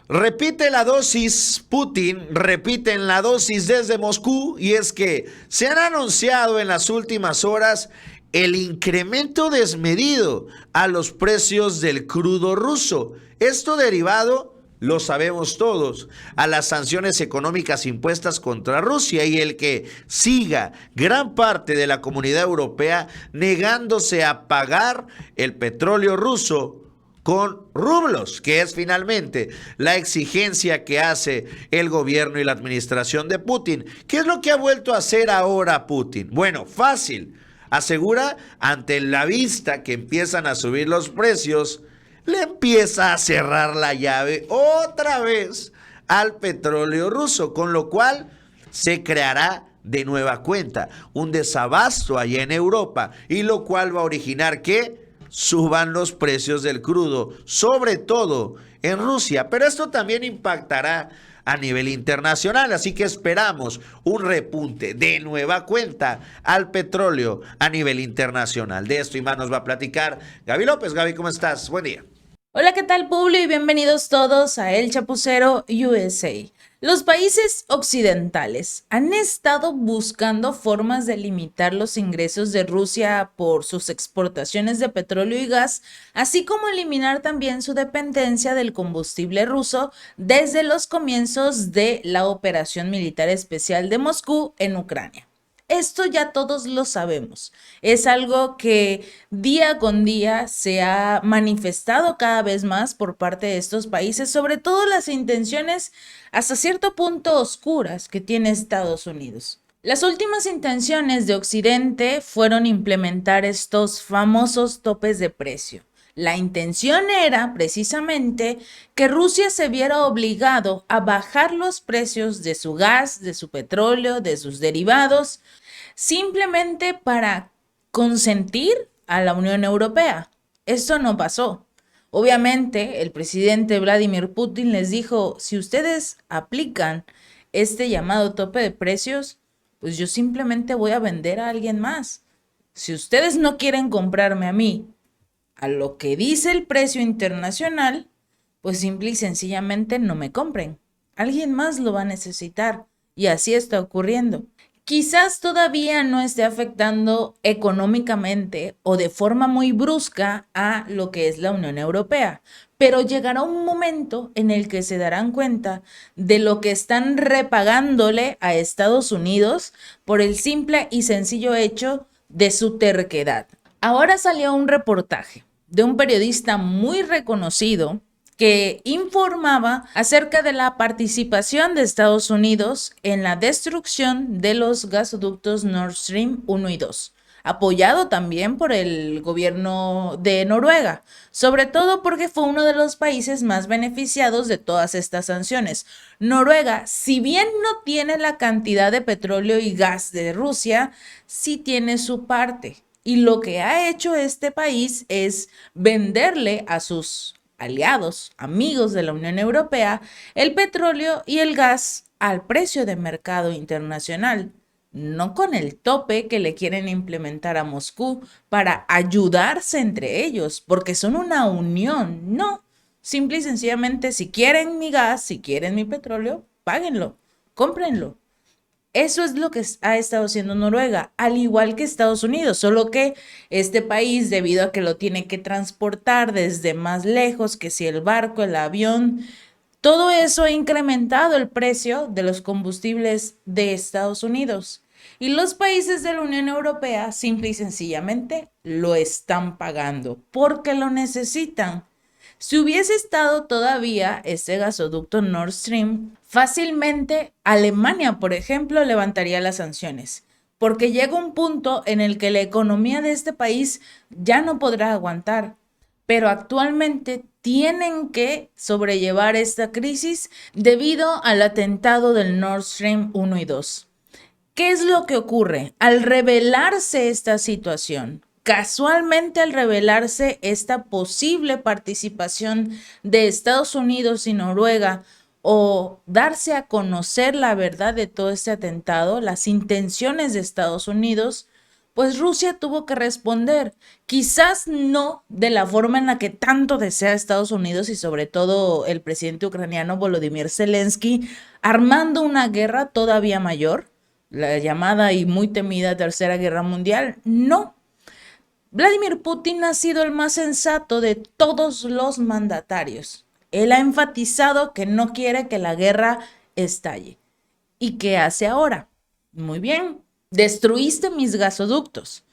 Repite la dosis Putin, repiten la dosis desde Moscú, y es que se han anunciado en las últimas horas el incremento desmedido a los precios del crudo ruso. Esto derivado, lo sabemos todos, a las sanciones económicas impuestas contra Rusia, y el que siga gran parte de la comunidad europea negándose a pagar el petróleo ruso con rublos, que es finalmente la exigencia que hace el gobierno y la administración de Putin. ¿Qué es lo que ha vuelto a hacer ahora Putin? Bueno, fácil. Asegura, ante la vista que empiezan a subir los precios, le empieza a cerrar la llave otra vez al petróleo ruso, con lo cual se creará de nueva cuenta un desabasto allá en Europa, y lo cual va a originar que suban los precios del crudo, sobre todo en Rusia. Pero esto también impactará a nivel internacional, así que esperamos un repunte de nueva cuenta al petróleo a nivel internacional. De esto y más nos va a platicar Gaby López. Gaby, ¿cómo estás? Buen día. Hola, ¿qué tal, Publi? Y bienvenidos todos a El Chapucero USA. Los países occidentales han estado buscando formas de limitar los ingresos de Rusia por sus exportaciones de petróleo y gas, así como eliminar también su dependencia del combustible ruso desde los comienzos de la operación militar especial de Moscú en Ucrania. Esto ya todos lo sabemos. Es algo que día con día se ha manifestado cada vez más por parte de estos países, sobre todo las intenciones hasta cierto punto oscuras que tiene Estados Unidos. Las últimas intenciones de Occidente fueron implementar estos famosos topes de precio. La intención era precisamente que Rusia se viera obligado a bajar los precios de su gas, de su petróleo, de sus derivados, simplemente para consentir a la Unión Europea. Esto no pasó. Obviamente, el presidente Vladimir Putin les dijo, si ustedes aplican este llamado tope de precios, pues yo simplemente voy a vender a alguien más. Si ustedes no quieren comprarme a mí a lo que dice el precio internacional, pues simple y sencillamente no me compren. Alguien más lo va a necesitar y así está ocurriendo. Quizás todavía no esté afectando económicamente o de forma muy brusca a lo que es la Unión Europea, pero llegará un momento en el que se darán cuenta de lo que están repagándole a Estados Unidos por el simple y sencillo hecho de su terquedad. Ahora salió un reportaje de un periodista muy reconocido que informaba acerca de la participación de Estados Unidos en la destrucción de los gasoductos Nord Stream 1 y 2, apoyado también por el gobierno de Noruega, sobre todo porque fue uno de los países más beneficiados de todas estas sanciones. Noruega, si bien no tiene la cantidad de petróleo y gas de Rusia, sí tiene su parte. Y lo que ha hecho este país es venderle a sus aliados, amigos de la Unión Europea, el petróleo y el gas al precio de mercado internacional, no con el tope que le quieren implementar a Moscú para ayudarse entre ellos, porque son una unión, no. Simple y sencillamente, si quieren mi gas, si quieren mi petróleo, páguenlo, cómprenlo. Eso es lo que ha estado haciendo Noruega, al igual que Estados Unidos, solo que este país, debido a que lo tiene que transportar desde más lejos, que si el barco, el avión, todo eso ha incrementado el precio de los combustibles de Estados Unidos. Y los países de la Unión Europea simple y sencillamente lo están pagando porque lo necesitan. Si hubiese estado todavía ese gasoducto Nord Stream, fácilmente Alemania, por ejemplo, levantaría las sanciones, porque llega un punto en el que la economía de este país ya no podrá aguantar. Pero actualmente tienen que sobrellevar esta crisis debido al atentado del Nord Stream 1 y 2. ¿Qué es lo que ocurre? Al revelarse esta situación, casualmente al revelarse esta posible participación de Estados Unidos y Noruega o darse a conocer la verdad de todo este atentado, las intenciones de Estados Unidos, pues Rusia tuvo que responder, quizás no de la forma en la que tanto desea Estados Unidos y sobre todo el presidente ucraniano Volodymyr Zelensky, armando una guerra todavía mayor, la llamada y muy temida Tercera Guerra Mundial. No. Vladimir Putin ha sido el más sensato de todos los mandatarios. Él ha enfatizado que no quiere que la guerra estalle. ¿Y qué hace ahora? Muy bien, destruiste mis gasoductos.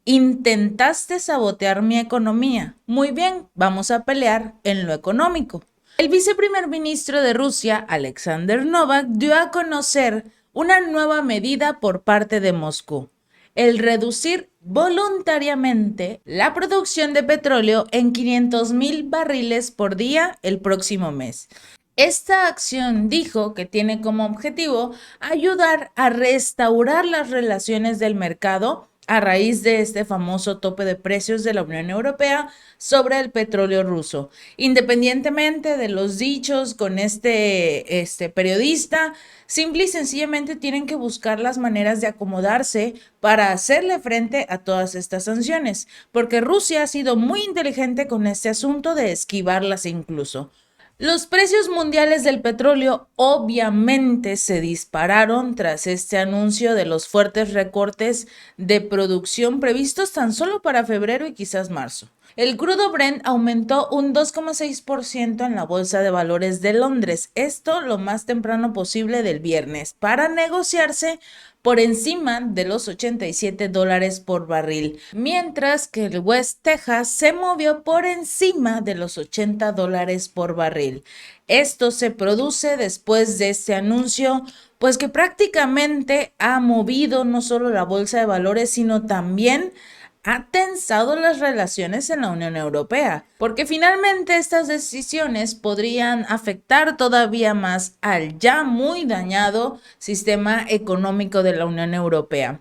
Intentaste sabotear mi economía. Muy bien, vamos a pelear en lo económico. El viceprimer ministro de Rusia, Alexander Novak, dio a conocer una nueva medida por parte de Moscú: el reducir voluntariamente la producción de petróleo en 500,000 barriles por día el próximo mes. Esta acción dijo que tiene como objetivo ayudar a restaurar las relaciones del mercado a raíz de este famoso tope de precios de la Unión Europea sobre el petróleo ruso. Independientemente de los dichos con este periodista, simple y sencillamente tienen que buscar las maneras de acomodarse para hacerle frente a todas estas sanciones, porque Rusia ha sido muy inteligente con este asunto de esquivarlas incluso. Los precios mundiales del petróleo obviamente se dispararon tras este anuncio de los fuertes recortes de producción previstos tan solo para febrero y quizás marzo. El crudo Brent aumentó un 2,6% en la Bolsa de Valores de Londres, esto lo más temprano posible del viernes, para negociarse por encima de los $87 por barril, mientras que el West Texas se movió por encima de los $80 por barril. Esto se produce después de este anuncio, pues que prácticamente ha movido no solo la bolsa de valores, sino también ha tensado las relaciones en la Unión Europea, porque finalmente estas decisiones podrían afectar todavía más al ya muy dañado sistema económico de la Unión Europea.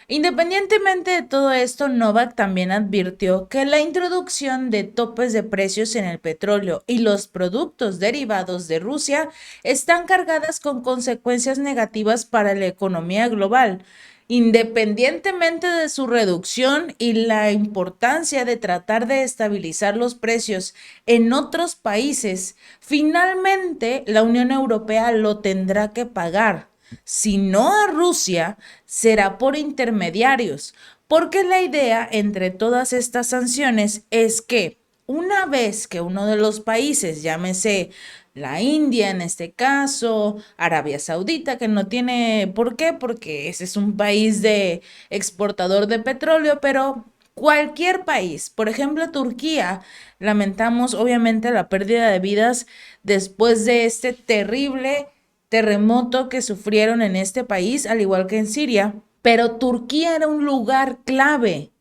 Independientemente de todo esto, Novak también advirtió que la introducción de topes de precios en el petróleo y los productos derivados de Rusia están cargadas con consecuencias negativas para la economía global. Independientemente de su reducción y la importancia de tratar de estabilizar los precios en otros países, finalmente la Unión Europea lo tendrá que pagar. Si no a Rusia, será por intermediarios, porque la idea entre todas estas sanciones es que una vez que uno de los países, llámese la India en este caso, Arabia Saudita, que no tiene por qué, porque ese es un país de exportador de petróleo, pero cualquier país, por ejemplo Turquía, lamentamos obviamente la pérdida de vidas después de este terrible terremoto que sufrieron en este país, al igual que en Siria, pero Turquía era un lugar clave,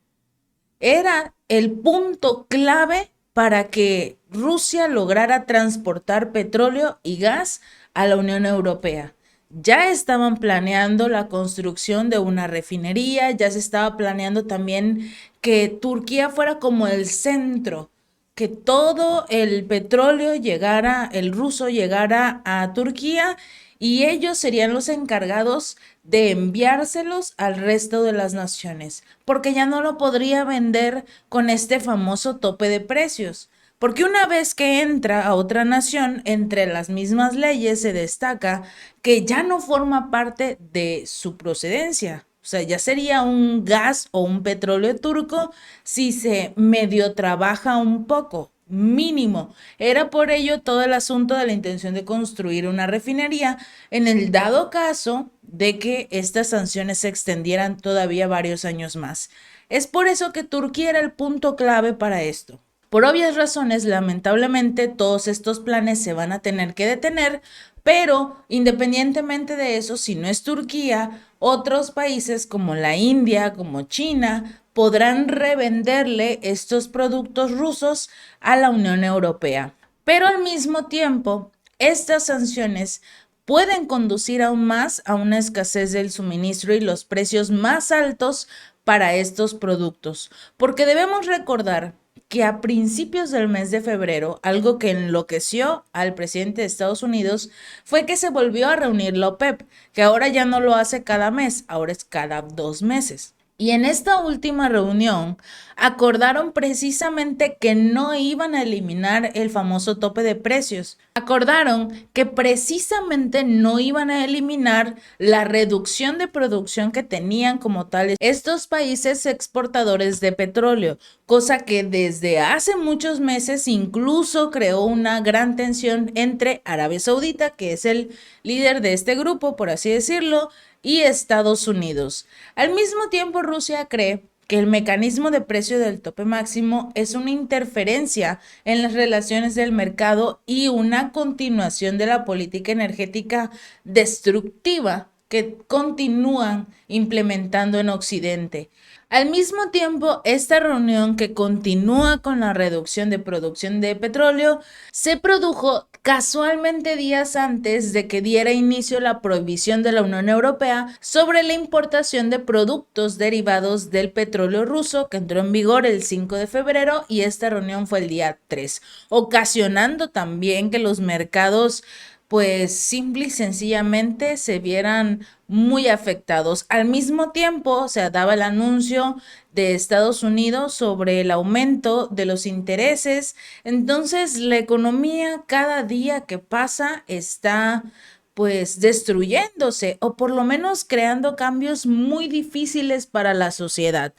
era el punto clave para que Rusia lograra transportar petróleo y gas a la Unión Europea. Ya estaban planeando la construcción de una refinería, ya se estaba planeando también que Turquía fuera como el centro, que todo el petróleo llegara, el ruso llegara a Turquía y ellos serían los encargados de enviárselos al resto de las naciones, porque ya no lo podría vender con este famoso tope de precios. Porque una vez que entra a otra nación, entre las mismas leyes se destaca que ya no forma parte de su procedencia. O sea, ya sería un gas o un petróleo turco si se medio trabaja un poco, mínimo. Era por ello todo el asunto de la intención de construir una refinería en el dado caso de que estas sanciones se extendieran todavía varios años más. Es por eso que Turquía era el punto clave para esto. Por obvias razones, lamentablemente, todos estos planes se van a tener que detener, pero independientemente de eso, si no es Turquía, otros países como la India, como China, podrán revenderle estos productos rusos a la Unión Europea. Pero al mismo tiempo, estas sanciones pueden conducir aún más a una escasez del suministro y los precios más altos para estos productos, porque debemos recordar que a principios del mes de febrero, algo que enloqueció al presidente de Estados Unidos fue que se volvió a reunir la OPEP, que ahora ya no lo hace cada mes, ahora es cada 2 meses. Y en esta última reunión acordaron precisamente que no iban a eliminar el famoso tope de precios. Acordaron que precisamente no iban a eliminar la reducción de producción que tenían como tales estos países exportadores de petróleo, cosa que desde hace muchos meses incluso creó una gran tensión entre Arabia Saudita, que es el líder de este grupo, por así decirlo, y Estados Unidos. Al mismo tiempo, Rusia cree que el mecanismo de precio del tope máximo es una interferencia en las relaciones del mercado y una continuación de la política energética destructiva que continúan implementando en Occidente. Al mismo tiempo, esta reunión que continúa con la reducción de producción de petróleo se produjo casualmente días antes de que diera inicio la prohibición de la Unión Europea sobre la importación de productos derivados del petróleo ruso, que entró en vigor el 5 de febrero y esta reunión fue el día 3, ocasionando también que los mercados pues simple y sencillamente se vieran muy afectados. Al mismo tiempo se daba el anuncio de Estados Unidos sobre el aumento de los intereses. Entonces la economía cada día que pasa está pues destruyéndose o por lo menos creando cambios muy difíciles para la sociedad.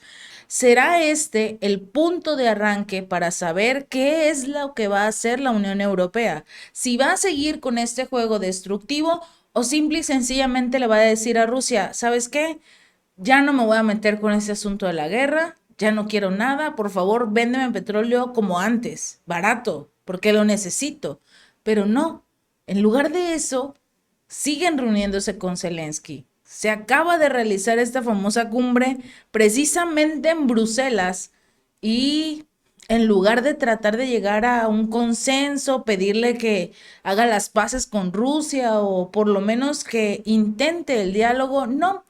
¿Será este el punto de arranque para saber qué es lo que va a hacer la Unión Europea? Si va a seguir con este juego destructivo o simple y sencillamente le va a decir a Rusia, ¿sabes qué? Ya no me voy a meter con ese asunto de la guerra, ya no quiero nada, por favor, véndeme petróleo como antes, barato, porque lo necesito. Pero no, en lugar de eso, siguen reuniéndose con Zelensky. Se acaba de realizar esta famosa cumbre precisamente en Bruselas y en lugar de tratar de llegar a un consenso, pedirle que haga las paces con Rusia o por lo menos que intente el diálogo, no.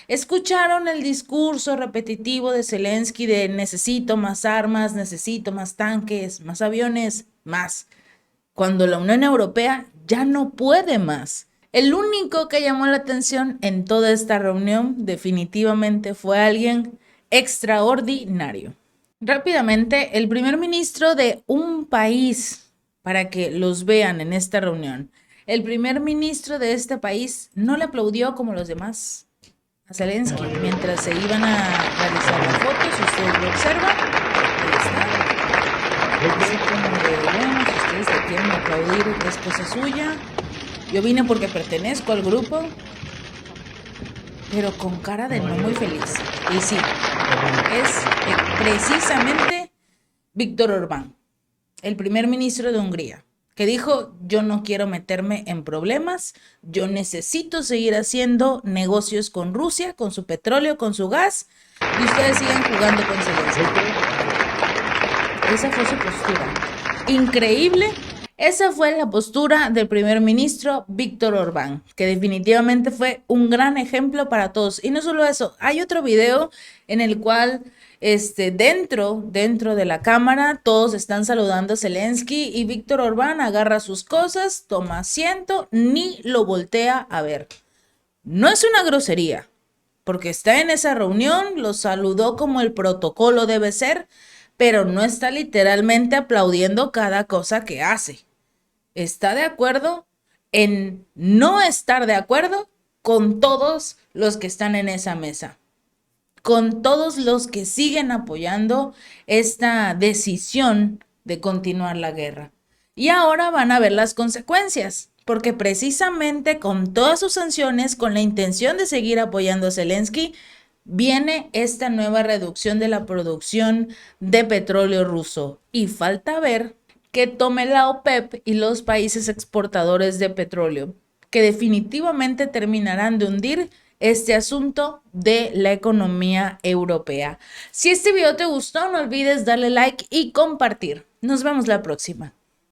Escucharon el discurso repetitivo de Zelensky de necesito más armas, necesito más tanques, más aviones, más, cuando la Unión Europea ya no puede más. El único que llamó la atención en toda esta reunión definitivamente fue alguien extraordinario. Rápidamente, el primer ministro de un país, para que los vean en esta reunión, el primer ministro de este país no le aplaudió como los demás a Zelensky mientras se iban a realizar la foto, si ustedes lo observan, ahí está. Así como de, bueno, si ustedes le quieren aplaudir, es cosa suya. Yo vine porque pertenezco al grupo, pero con cara de no muy feliz. Y sí, es precisamente Víctor Orbán, el primer ministro de Hungría, que dijo, yo no quiero meterme en problemas, yo necesito seguir haciendo negocios con Rusia, con su petróleo, con su gas, y ustedes siguen jugando con Zelensky. Esa fue su postura. Increíble. Esa fue la postura del primer ministro Víctor Orbán, que definitivamente fue un gran ejemplo para todos. Y no solo eso, hay otro video en el cual dentro de la cámara todos están saludando a Zelensky y Víctor Orbán agarra sus cosas, toma asiento, ni lo voltea a ver. No es una grosería, porque está en esa reunión, lo saludó como el protocolo debe ser, pero no está literalmente aplaudiendo cada cosa que hace. Está de acuerdo en no estar de acuerdo con todos los que están en esa mesa, con todos los que siguen apoyando esta decisión de continuar la guerra. Y ahora van a ver las consecuencias, porque precisamente con todas sus sanciones, con la intención de seguir apoyando a Zelensky, viene esta nueva reducción de la producción de petróleo ruso. Y falta ver que tome la OPEP y los países exportadores de petróleo, que definitivamente terminarán de hundir este asunto de la economía europea. Si este video te gustó, no olvides darle like y compartir. Nos vemos la próxima.